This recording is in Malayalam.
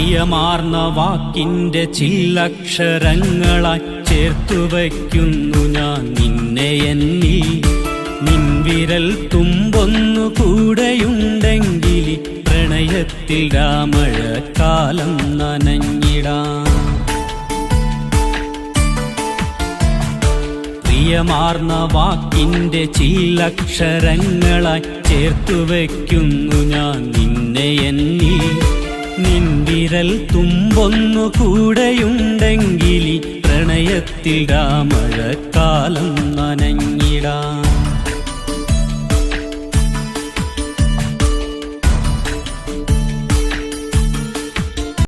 പ്രിയമാർന്ന വാക്കിൻ്റെ ചില്ലക്ഷരങ്ങളായി ചേർത്തുവയ്ക്കുന്നു ഞാൻ നിന്നെ എന്നിൽ. നിൻവിരൽ തുമ്പൊന്നു കൂടെയുണ്ടെങ്കിൽ പ്രണയത്തിൽ രാമഴക്കാലം നനഞ്ഞിടാം. പ്രിയമാർന്ന വാക്കിൻ്റെ ചില്ലക്ഷരങ്ങളായി ചേർത്തുവയ്ക്കുന്നു ഞാൻ നിന്നെ എന്നിൽ. നിൻവിരൽ തുമ്പൊന്നു കൂടെയുണ്ടെങ്കിൽ പ്രണയത്തിൽ രാമഴക്കാലം നനഞ്ഞിടാം.